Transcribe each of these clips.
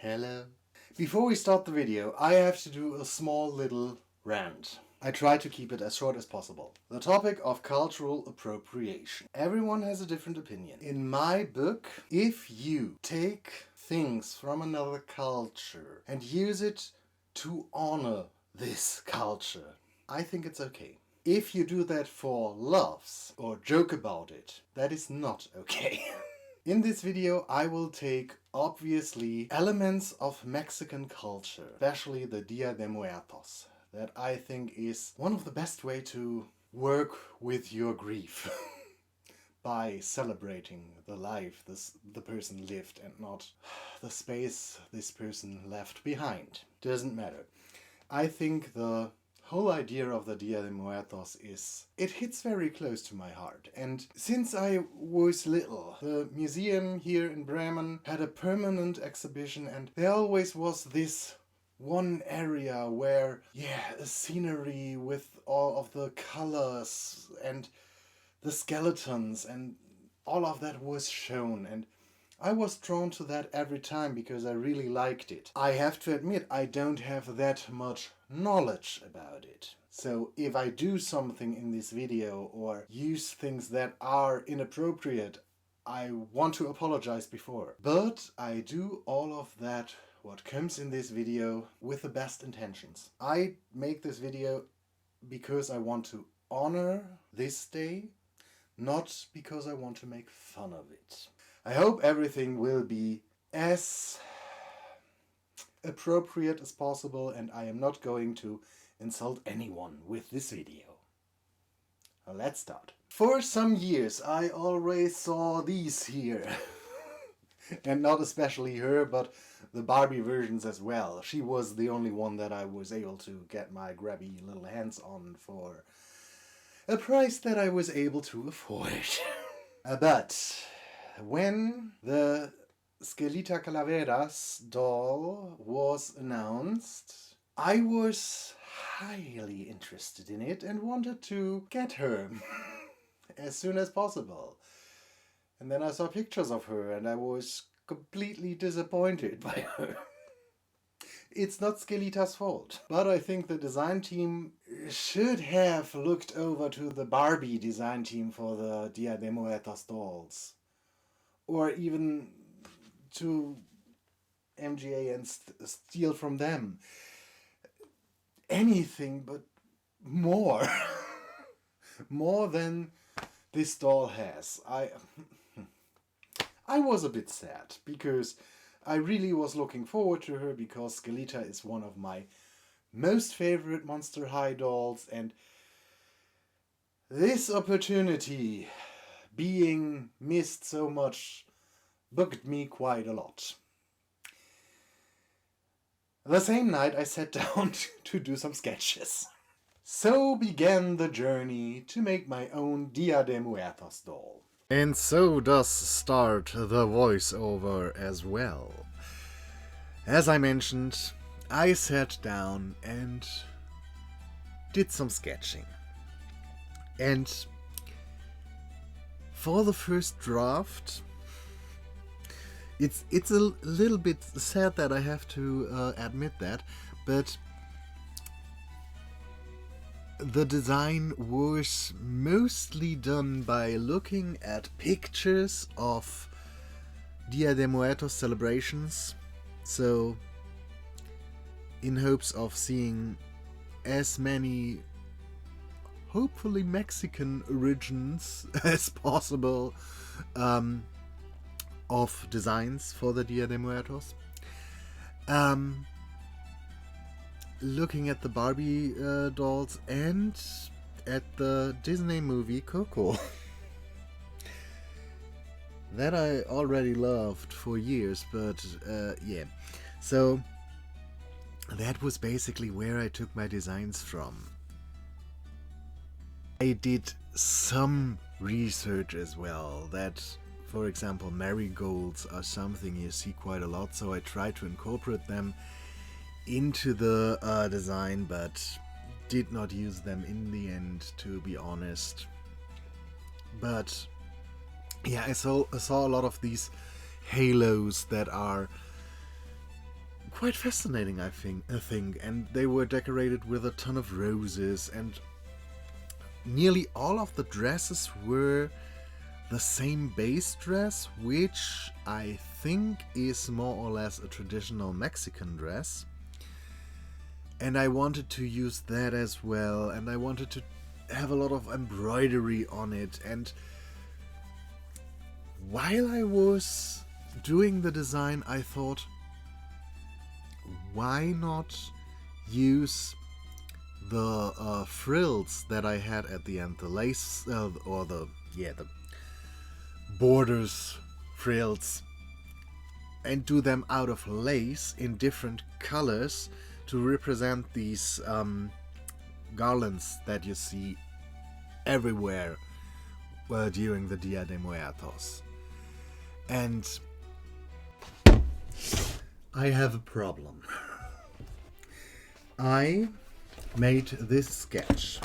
Hello. Before we start the video, I have to do a small little rant. I try to keep it as short as possible. The topic of cultural appropriation. Everyone has a different opinion. In my book, if you take things from another culture and use it to honor this culture, I think it's okay. If you do that for laughs or joke about it, that is not okay. In this video I will take obviously elements of Mexican culture, especially the Dia de Muertos, that I think is one of the best way to work with your grief by celebrating the life the person lived and not the space this person left behind. Doesn't matter. I think the whole idea of the Dia de Muertos it hits very close to my heart. And since I was little, the museum here in Bremen had a permanent exhibition, and there always was this one area where, a scenery with all of the colors and the skeletons and all of that was shown, and I was drawn to that every time because I really liked it. I have to admit, I don't have that much knowledge about it. So if I do something in this video or use things that are inappropriate, I want to apologize before. But I do all of that, what comes in this video, with the best intentions. I make this video because I want to honor this day, not because I want to make fun of it. I hope everything will be as appropriate as possible, and I am not going to insult anyone with this video. Now let's start. For some years I always saw these here. And not especially her, but the Barbie versions as well. She was the only one that I was able to get my grabby little hands on for a price that I was able to afford. But when the Skelita Calaveras doll was announced, I was highly interested in it and wanted to get her as soon as possible. And then I saw pictures of her and I was completely disappointed by her. It's not Skelita's fault, but I think the design team should have looked over to the Barbie design team for the Dia de Muertos dolls. Or even to MGA and steal from them. Anything but more. More than this doll has. I was a bit sad because I really was looking forward to her, because Skelita is one of my most favorite Monster High dolls, and this opportunity being missed so much bugged me quite a lot. The same night I sat down to do some sketches. So began the journey to make my own Dia de Muertos doll. And so does start the voiceover as well. As I mentioned, I sat down and did some sketching. And for the first draft, it's a little bit sad that I have to admit that, but the design was mostly done by looking at pictures of Dia de Muertos celebrations, so in hopes of seeing as many hopefully Mexican origins as possible of designs for the Dia de Muertos. Looking at the Barbie dolls and at the Disney movie Coco. That I already loved for years, but so that was basically where I took my designs from. I did some research as well, that for example marigolds are something you see quite a lot, so I tried to incorporate them into the design, but did not use them in the end, to be honest. But yeah, I saw a lot of these halos that are quite fascinating, I think, and they were decorated with a ton of roses, and nearly all of the dresses were the same base dress, which I think is more or less a traditional Mexican dress. And I wanted to use that as well, and I wanted to have a lot of embroidery on it. And while I was doing the design, I thought, why not use the frills that I had at the end, the lace or the borders frills, and do them out of lace in different colors to represent these garlands that you see everywhere during the Dia de Muertos. And I have a problem. I made this sketch.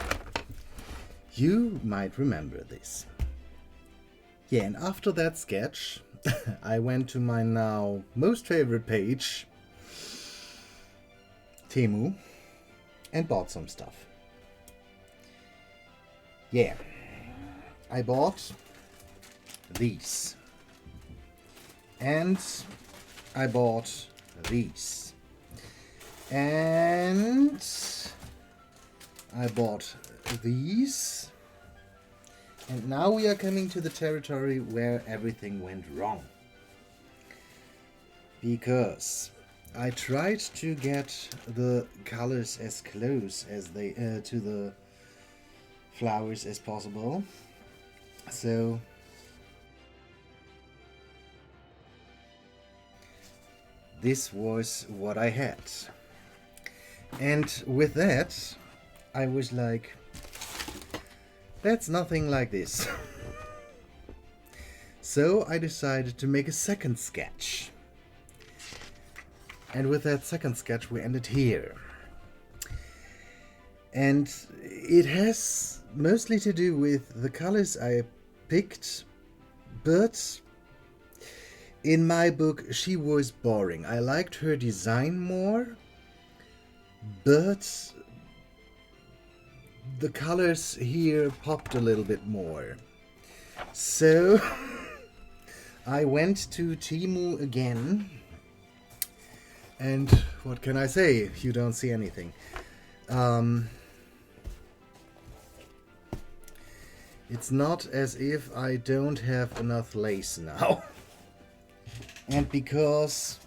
You might remember this. Yeah, and after that sketch, I went to my now most favorite page, Temu, and bought some stuff. Yeah, I bought these. And I bought these. And I bought these. And now we are coming to the territory where everything went wrong. Because I tried to get the colors as close as they to the flowers as possible. So this was what I had. And with that, I was like, that's nothing like this. So I decided to make a second sketch. And with that second sketch, we ended here. And it has mostly to do with the colors I picked, but in my book, she was boring. I liked her design more, but the colors here popped a little bit more. So I went to Temu again, and what can I say if you don't see anything? It's not as if I don't have enough lace now. And because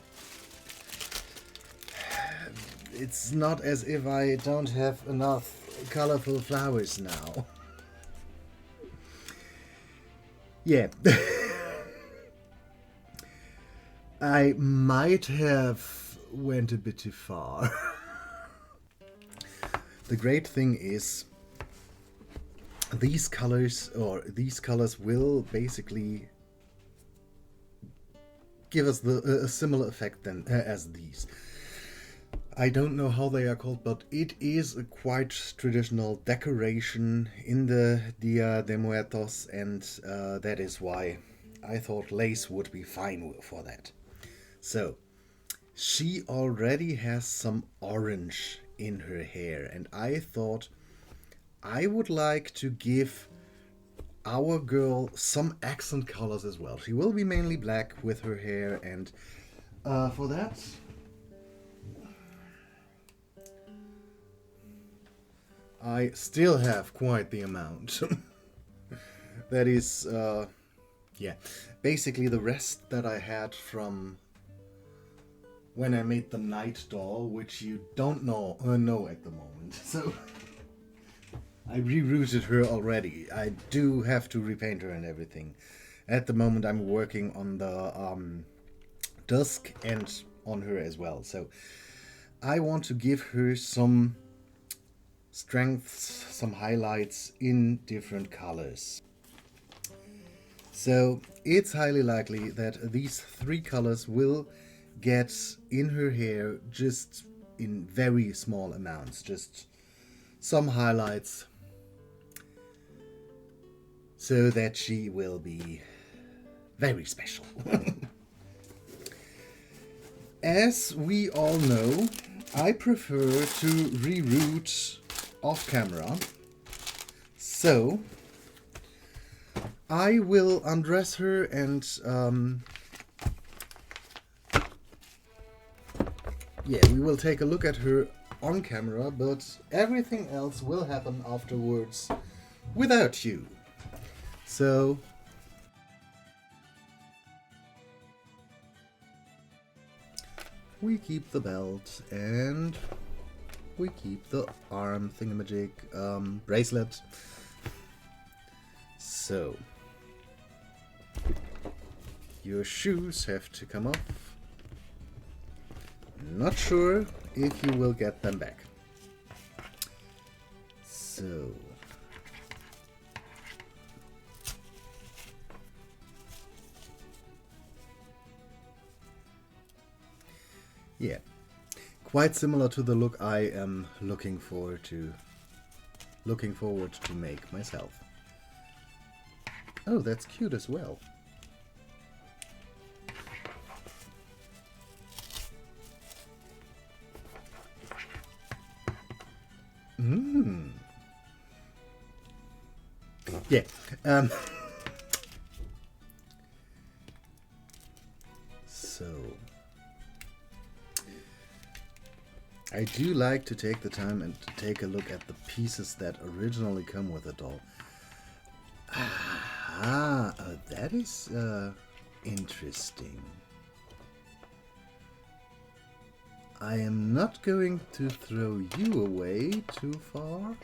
it's not as if I don't have enough colorful flowers now. Yeah. I might have went a bit too far. The great thing is these colors will basically give us a similar effect as these. I don't know how they are called, but it is a quite traditional decoration in the Dia de Muertos, and that is why I thought lace would be fine for that. So, she already has some orange in her hair, and I thought I would like to give our girl some accent colors as well. She will be mainly black with her hair, and for that I still have quite the amount. That is basically the rest that I had from when I made the night doll, which you don't know at the moment. So I rerouted her already. I do have to repaint her and everything. At the moment I'm working on the dusk and on her as well. So I want to give her some strengths, some highlights in different colors. So it's highly likely that these three colors will get in her hair just in very small amounts, just some highlights, so that she will be very special. As we all know, I prefer to reroute off camera. So I will undress her and we will take a look at her on camera, but everything else will happen afterwards without you. So we keep the belt and we keep the arm thingamajig bracelet. So your shoes have to come off. Not sure if you will get them back. So yeah, quite similar to the look I am looking forward to make myself. Oh, that's cute as well. Yeah. So I do like to take the time and to take a look at the pieces that originally come with the doll. That is interesting. I am not going to throw you away too far,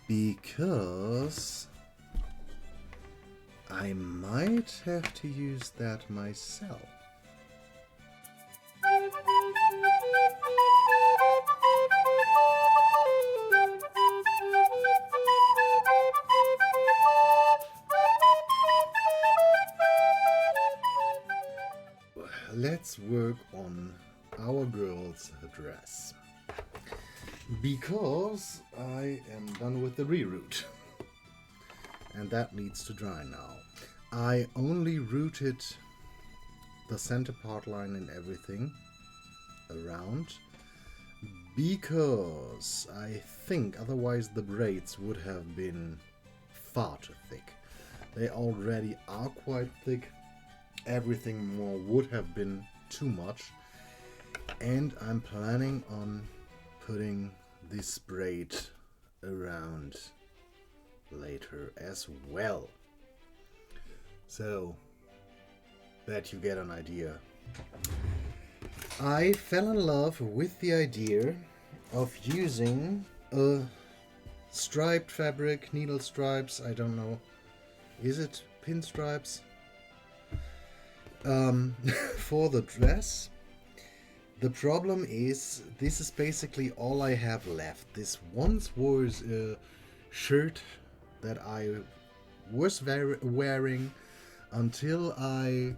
because I might have to use that myself. Let's work on our girl's dress, because I am done with the reroute and that needs to dry now. I only routed the center part line and everything around because I think otherwise the braids would have been far too thick. They already are quite thick. Everything more would have been too much, and I'm planning on putting this braid around later as well, so that you get an idea. I fell in love with the idea of using a striped fabric, needle stripes, I don't know, is it pinstripes? For the dress. The problem is, this is basically all I have left. This once was a shirt that I was wearing until I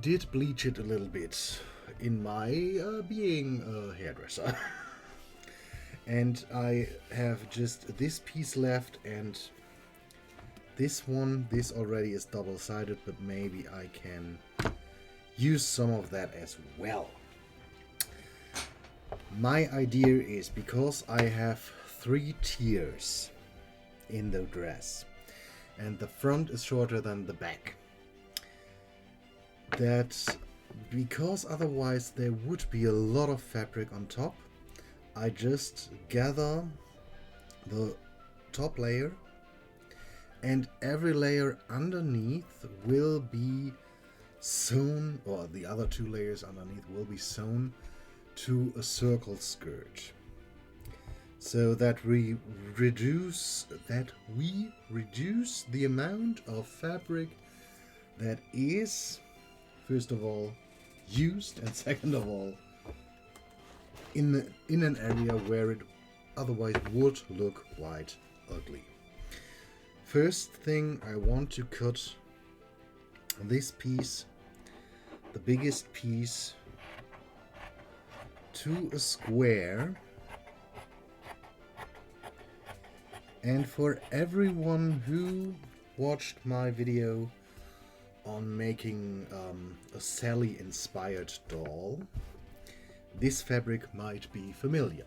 did bleach it a little bit in my being a hairdresser. And I have just this piece left, and this one, this already is double-sided, but maybe I can use some of that as well. My idea is, because I have 3 tiers in the dress and the front is shorter than the back, that because otherwise there would be a lot of fabric on top, I just gather the top layer, and every layer underneath will be sewn, or the other 2 layers underneath will be sewn to a circle skirt, so that we reduce the amount of fabric that is, first of all, used, and second of all, in an area where it otherwise would look quite ugly. First thing, I want to cut this piece, the biggest piece, to a square, and for everyone who watched my video on making a Sally inspired doll, this fabric might be familiar,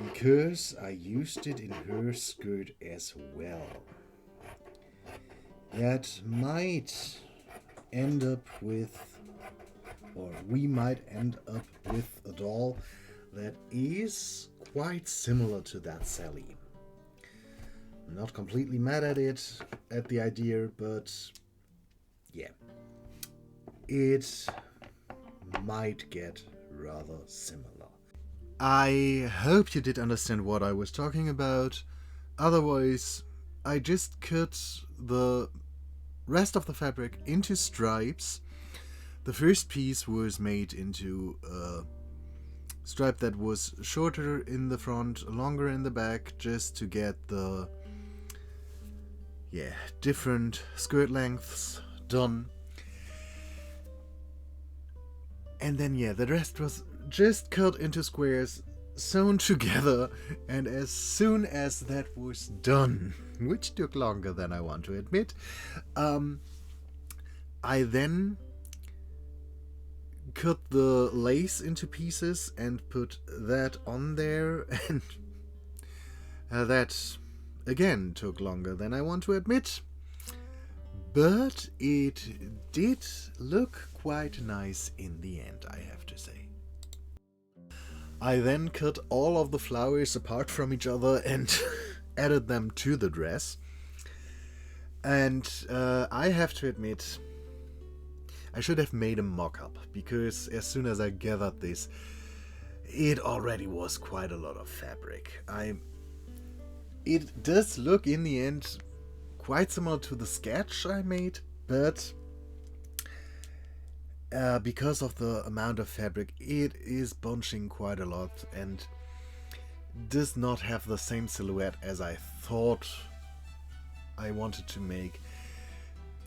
because I used it in her skirt as well. That might end up with, or we might end up with a doll that is quite similar to that Sally. I'm not completely mad at it, at the idea, but yeah, it might get rather similar. I hope you did understand what I was talking about. Otherwise, I just cut the rest of the fabric into stripes. The first piece was made into a stripe that was shorter in the front, longer in the back, just to get the different skirt lengths done. And then the rest was just cut into squares, sewn together, and as soon as that was done, which took longer than I want to admit, I then cut the lace into pieces and put that on there, and that again took longer than I want to admit, but it did look quite nice in the end, I have to say. I then cut all of the flowers apart from each other and added them to the dress, and I have to admit, I should have made a mock-up, because as soon as I gathered this, it already was quite a lot of fabric. It does look in the end quite similar to the sketch I made, but because of the amount of fabric, it is bunching quite a lot and does not have the same silhouette as I thought I wanted to make.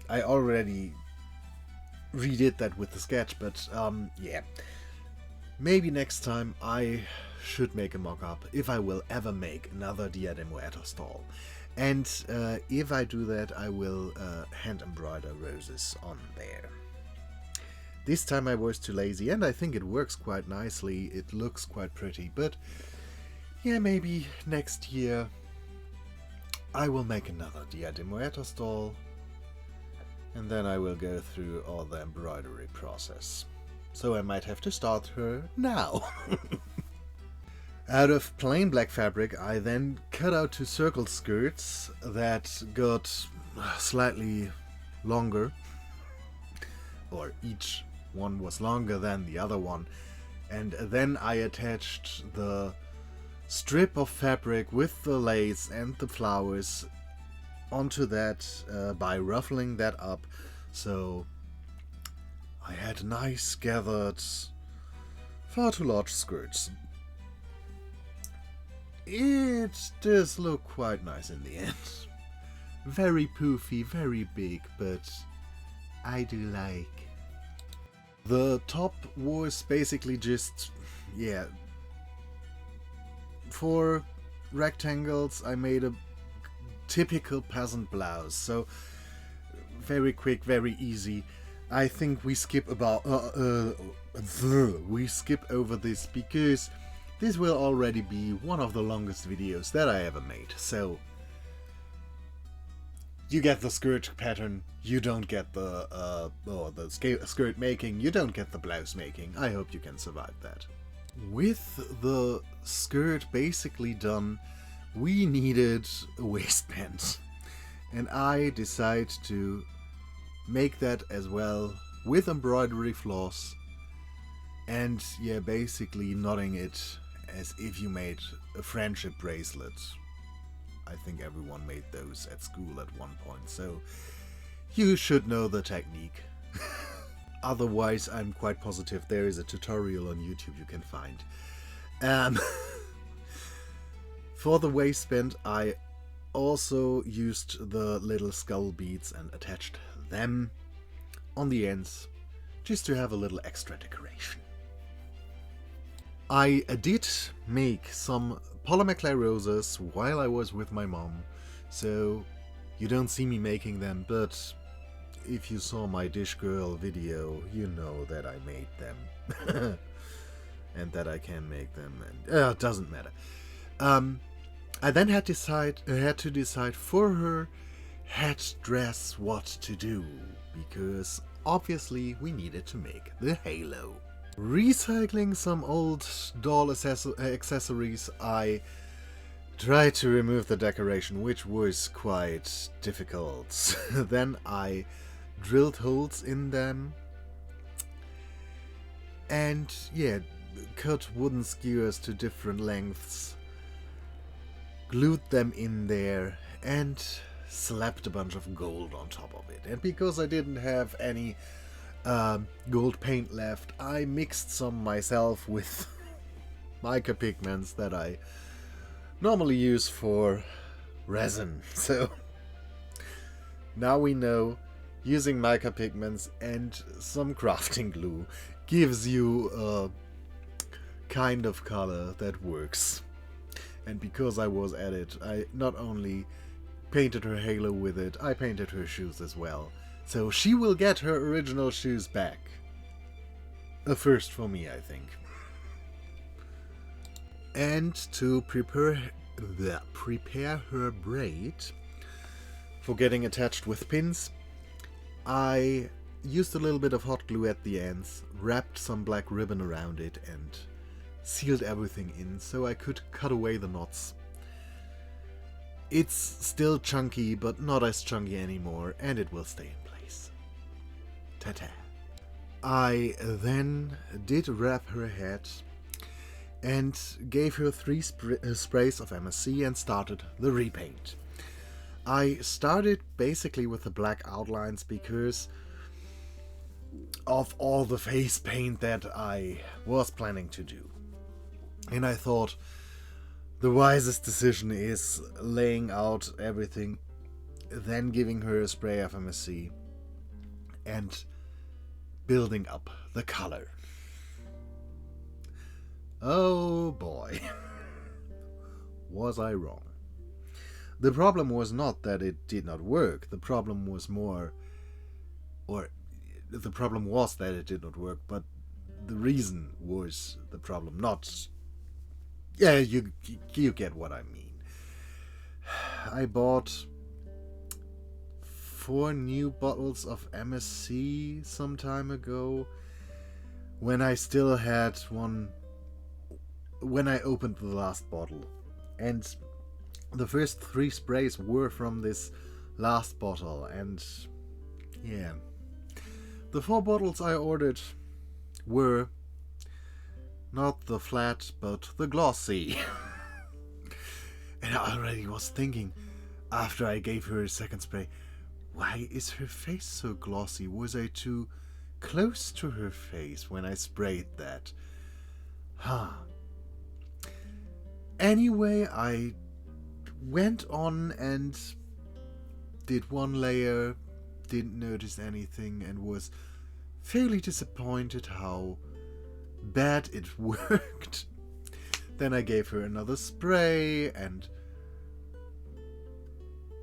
I already redid that with the sketch, but maybe next time I should make a mock-up, if I will ever make another Dia de Muertos doll. And if I do that, I will hand embroider roses on there. This time I was too lazy, and I think it works quite nicely. It looks quite pretty, but yeah, maybe next year I will make another Dia de Muertos doll, and then I will go through all the embroidery process. So I might have to start her now. Out of plain black fabric, I then cut out 2 circle skirts that got slightly longer, or each one was longer than the other one, and then I attached the strip of fabric with the lace and the flowers onto that by ruffling that up, so I had nice gathered, far too large skirts. It does look quite nice in the end. Very poofy, very big, but I do like. The top was basically just, 4 rectangles. I made a typical peasant blouse, so very quick, very easy. I think we skip we skip over this because this will already be one of the longest videos that I ever made. So you get the skirt pattern, you don't get the skirt making, you don't get the blouse making. I hope you can survive that. With the skirt basically done, we needed a waistband, and I decided to make that as well with embroidery floss, and basically knotting it as if you made a friendship bracelet. I think everyone made those at school at one point, so you should know the technique. Otherwise, I'm quite positive there is a tutorial on YouTube you can find. For the waistband, I also used the little skull beads and attached them on the ends, just to have a little extra decoration. I did make some polymer clay roses while I was with my mom, so you don't see me making them, but if you saw my Dish Girl video, you know that I made them. And that I can make them, and it doesn't matter. I then had to decide for her headdress what to do, because obviously we needed to make the halo. Recycling some old doll accessories, I tried to remove the decoration, which was quite difficult. Then I drilled holes in them and cut wooden skewers to different lengths, glued them in there, and slapped a bunch of gold on top of it. And because I didn't have any gold paint left, I mixed some myself with mica pigments that I normally use for resin. So now we know using mica pigments and some crafting glue gives you a kind of color that works. And because I was at it, I not only painted her halo with it, I painted her shoes as well. So she will get her original shoes back. A first for me, I think. And to prepare her braid for getting attached with pins, I used a little bit of hot glue at the ends, wrapped some black ribbon around it, and sealed everything in so I could cut away the knots. It's still chunky, but not as chunky anymore, and it will stay in place. Ta-ta. I then did wrap her head and gave her 3 sprays of MSC and started the repaint. I started basically with the black outlines because of all the face paint that I was planning to do. And I thought the wisest decision is laying out everything, then giving her a spray of MSC and building up the color. Oh boy, was I wrong. The problem was not that it did not work, the problem was the problem was that it did not work, but the reason was the problem, not... Yeah, you get what I mean. I bought 4 new bottles of MSC some time ago, when I still had one, when I opened the last bottle. And the first 3 sprays were from this last bottle, and yeah. The 4 bottles I ordered were not the flat, but the glossy. And I already was thinking, after I gave her a second spray, why is her face so glossy? Was I too close to her face when I sprayed that? Anyway, I went on and did 1 layer, didn't notice anything, and was fairly disappointed how bad it worked. Then I gave her another spray and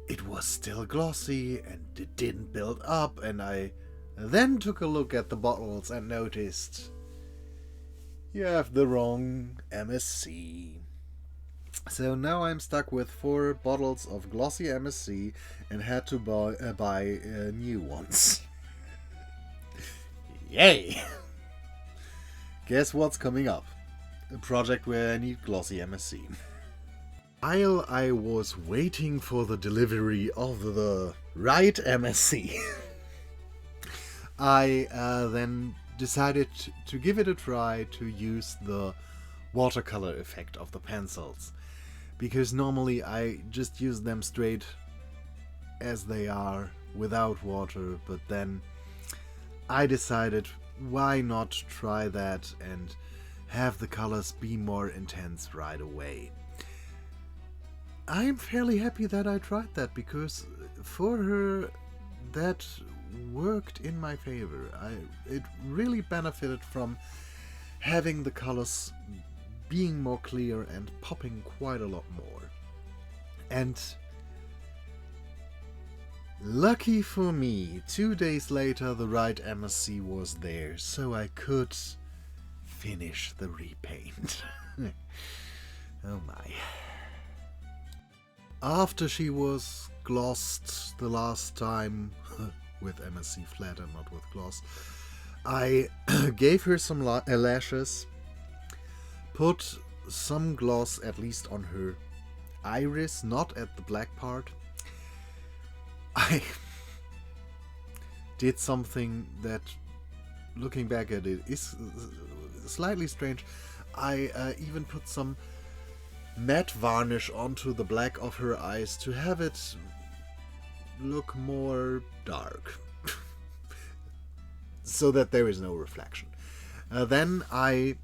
it was still glossy and it didn't build up, and I then took a look at the bottles and noticed you have the wrong MSC. So now I'm stuck with 4 bottles of glossy MSC and had to buy new ones. Yay! Guess what's coming up? A project where I need glossy MSC. While I was waiting for the delivery of the right MSC, I then decided to give it a try to use the watercolor effect of the pencils. Because normally I just use them straight as they are without water, but then I decided why not try that and have the colors be more intense right away. I'm fairly happy that I tried that, because for her that worked in my favor. It really benefited from having the colors being more clear and popping quite a lot more. And Lucky for me, 2 days later the right MSC was there, so I could finish the repaint. Oh my. After she was glossed the last time, with MSC flat and not with gloss, I gave her some lashes, put some gloss at least on her iris, not at the black part. I did something that, looking back at it, is slightly strange. I even put some matte varnish onto the black of her eyes to have it look more dark, so that there is no reflection. Then I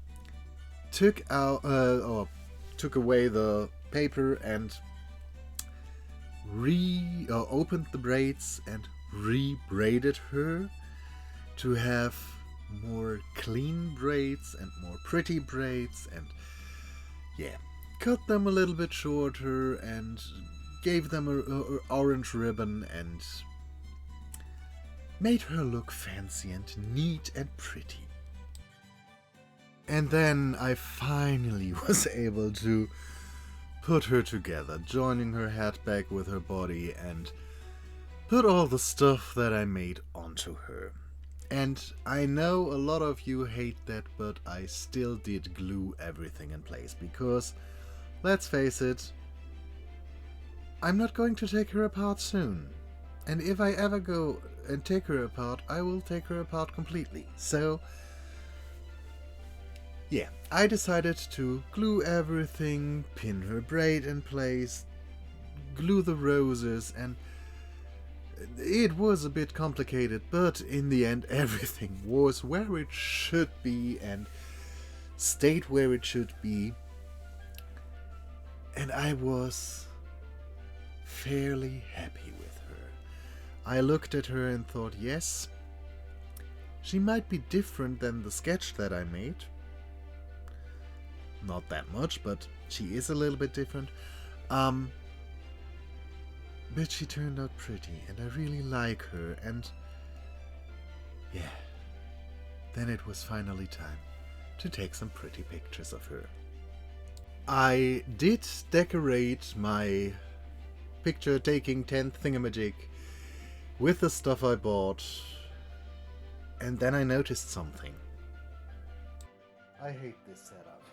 took away the paper and opened the braids and re-braided her to have more clean braids and more pretty braids, and cut them a little bit shorter and gave them a orange ribbon and made her look fancy and neat and pretty. And then I finally was able to put her together, joining her head back with her body, and put all the stuff that I made onto her. And I know a lot of you hate that, but I still did glue everything in place, because, let's face it, I'm not going to take her apart soon. And if I ever go and take her apart, I will take her apart completely. So, yeah, I decided to glue everything, pin her braid in place, glue the roses, and it was a bit complicated, but in the end everything was where it should be and stayed where it should be. And I was fairly happy with her. I looked at her and thought, yes, she might be different than the sketch that I made. Not that much, but she is a little bit different. But she turned out pretty, and I really like her, and yeah, then it was finally time to take some pretty pictures of her. I did decorate my picture taking 10th thingamajig with the stuff I bought, and then I noticed something. I hate this setup.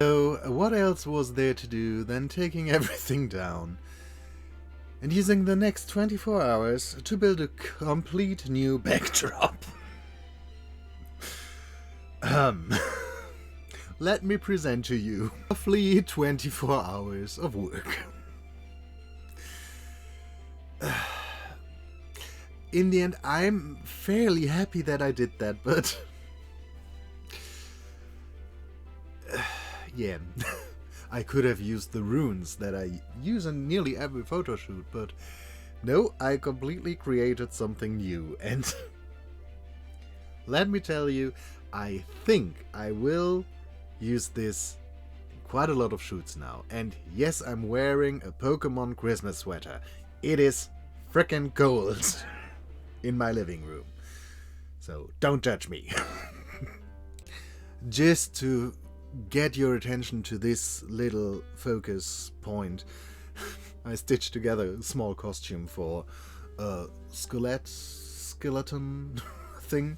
So what else was there to do than taking everything down and using the next 24 hours to build a complete new backdrop? Let me present to you roughly 24 hours of work. In the end, I'm fairly happy that I did that, but yeah, I could have used the runes that I use in nearly every photo shoot, but no, I completely created something new, and let me tell you, I think I will use this in quite a lot of shoots now. And yes, I'm wearing a Pokemon Christmas sweater. It is frickin' cold in my living room, so don't judge me. Just to get your attention to this little focus point, I stitched together a small costume for a skeleton thing,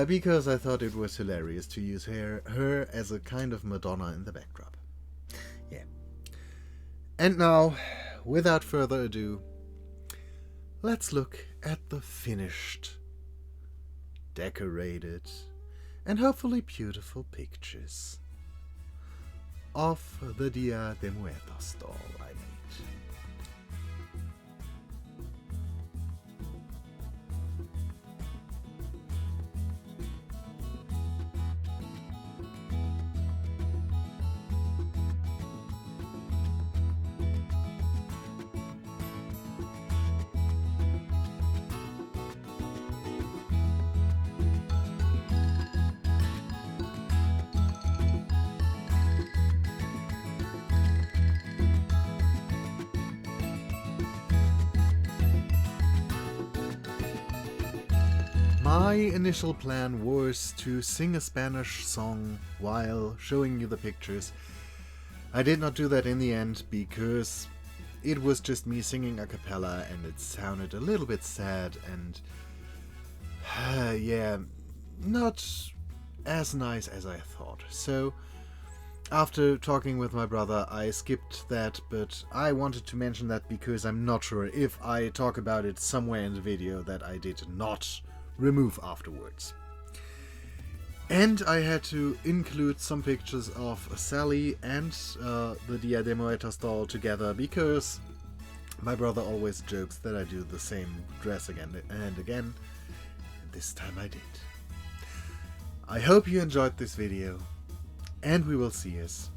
because I thought it was hilarious to use her as a kind of Madonna in the backdrop. Yeah. And now, without further ado, let's look at the finished, decorated, and hopefully beautiful pictures of the Dia de Muertos doll I made. My initial plan was to sing a Spanish song while showing you the pictures. I did not do that in the end because it was just me singing a cappella and it sounded a little bit sad and yeah, not as nice as I thought. So after talking with my brother, I skipped that, but I wanted to mention that because I'm not sure if I talk about it somewhere in the video that I did not remove afterwards. And I had to include some pictures of Sally and the Dia de Muertos doll together because my brother always jokes that I do the same dress again and again. This time I did. I hope you enjoyed this video, and we will see us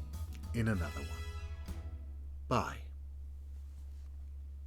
in another one. Bye.